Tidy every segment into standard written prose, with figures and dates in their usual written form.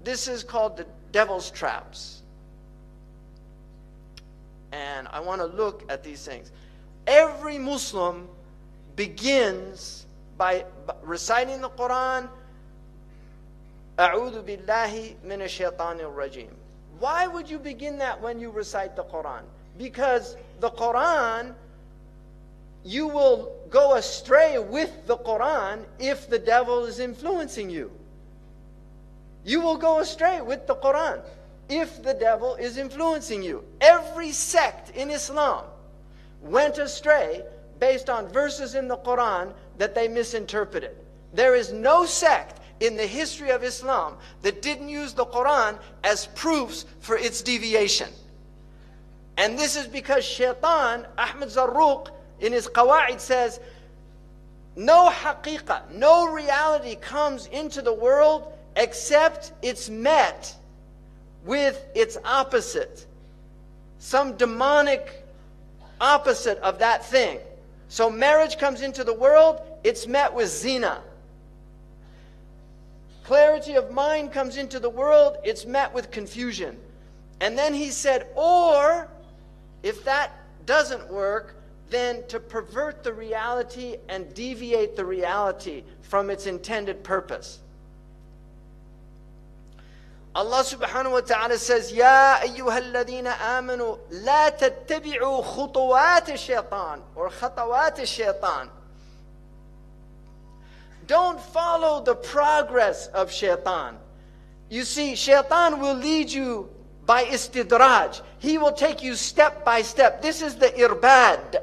This is called the devil's traps. And I want to look at these things. Every Muslim begins by reciting the Quran, أعوذ بالله من الشيطان الرجيم. Why would you begin that when you recite the Quran? Because the Quran, you will go astray with the Quran if the devil is influencing you. You will go astray with the Quran if the devil is influencing you. Every sect in Islam went astray based on verses in the Quran that they misinterpreted. There is no sect in the history of Islam that didn't use the Quran as proofs for its deviation. And this is because Shaitan, Ahmed Zarruq, in his Qawa'id says, no haqiqah, no reality comes into the world except it's met with its opposite. Some demonic opposite of that thing. So marriage comes into the world, it's met with zina. Clarity of mind comes into the world, it's met with confusion. And then he said, or if that doesn't work, then to pervert the reality and deviate the reality from its intended purpose. Allah subhanahu wa ta'ala says, Ya ayyuha alladhina amanu, la tattabi'u khutuwat ash-shaytan, or khatawat ash-shaytan. Don't follow the progress of shaitan. You see, shaitan will lead you by istidraj. He will take you step by step. This is the irbad,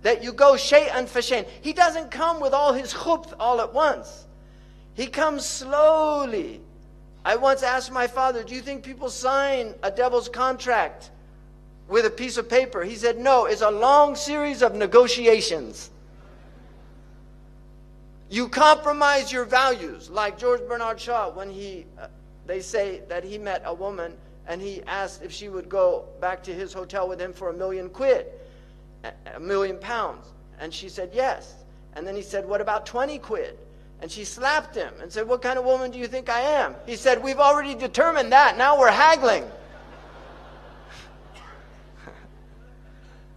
that you go shay'an fa shay'an. He doesn't come with all his khubth all at once. He comes slowly. I once asked my father, do you think people sign a devil's contract with a piece of paper? He said, no, it's a long series of negotiations. You compromise your values, like George Bernard Shaw, when they say that he met a woman and he asked if she would go back to his hotel with him for £1 million, £1 million. And she said yes. And then he said, what about 20 quid? And she slapped him and said, what kind of woman do you think I am? He said, we've already determined that, now we're haggling.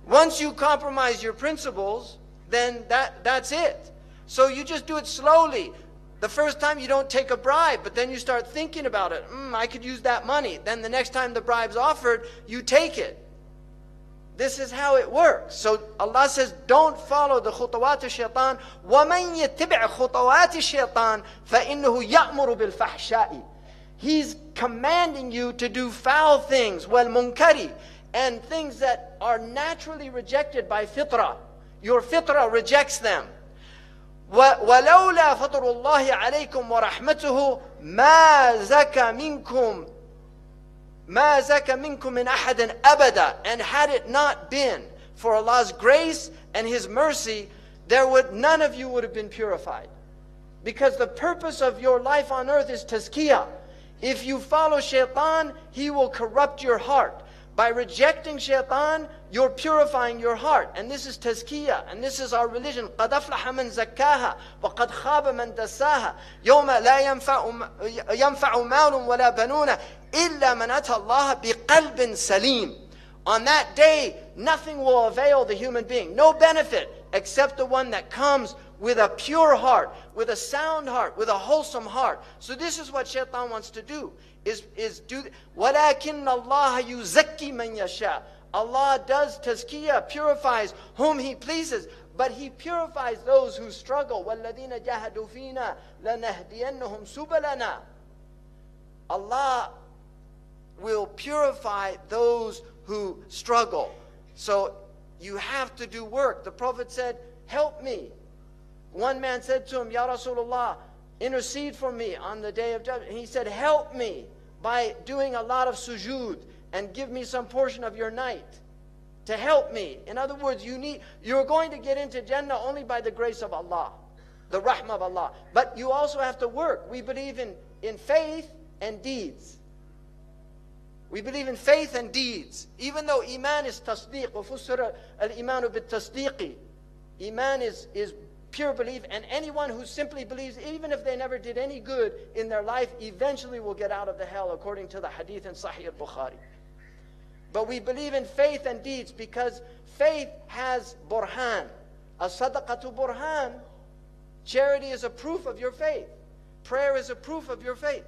Once you compromise your principles, then that's it. So you just do it slowly. The first time you don't take a bribe, but then you start thinking about it. I could use that money. Then the next time the bribe's offered, you take it. This is how it works. So Allah says, don't follow the khutawat al-shaytan. وَمَنْ يَتِّبِعْ خُطَوَاتِ الشَّيْطَانِ فَإِنَّهُ يَأْمُرُ بِالْفَحْشَاءِ. He's commanding you to do foul things, وَالْمُنْكَرِ, and things that are naturally rejected by fitrah. Your fitrah rejects them. وَلَوْلَا فَضْلُ اللَّهِ عَلَيْكُمْ وَرَحْمَتُهُ مَا زَكَى مِنْكُمْ مِنْ أَحَدٍ أَبَدًا. And had it not been for Allah's grace and His mercy, none of you would have been purified. Because the purpose of your life on earth is tazkiyah. If you follow shaitan, he will corrupt your heart. By rejecting shaitan, you're purifying your heart. And this is tazkiyah. And this is our religion. قَدْ أَفْلَحَ مَنْ زَكَّاهَا وَقَدْ خَابَ مَنْ دَسَّاهَا يَوْمَ لَا يَنْفَعُ مَالٌ وَلَا بَنُونَ إِلَّا مَنْ أَتَى اللَّهَ بِقَلْبٍ سَلِيمٍ. On that day, nothing will avail the human being. No benefit except the one that comes with a pure heart, with a sound heart, with a wholesome heart. So this is what shaitan wants to do. وَلَكِنَّ اللَّهَ يُزَكِّي مَنْ يَشَاءُ. Allah does tazkiyah, purifies whom He pleases, but He purifies those who struggle. وَالَّذِينَ جَاهَدُوا فِينَا لَنَهْدِيَنَّهُمْ سُبُلَنَا. Allah will purify those who struggle. So you have to do work. The Prophet said, help me. One man said to him, Ya Rasulullah, intercede for me on the day of judgment. He said, help me by doing a lot of sujood and give me some portion of your night to help me. In other words, you're going to get into Jannah only by the grace of Allah, the rahmah of Allah. But you also have to work. We believe in faith and deeds. We believe in faith and deeds. Even though iman is tasdeeq, وَفُسِّرَ الْإِيمَانُ بِالتَّصْدِيقِ. Iman is pure belief, and anyone who simply believes, even if they never did any good in their life, eventually will get out of the hell, according to the hadith in Sahih al-Bukhari. But we believe in faith and deeds because faith has burhan. As-sadaqatu burhan. Charity is a proof of your faith. Prayer is a proof of your faith.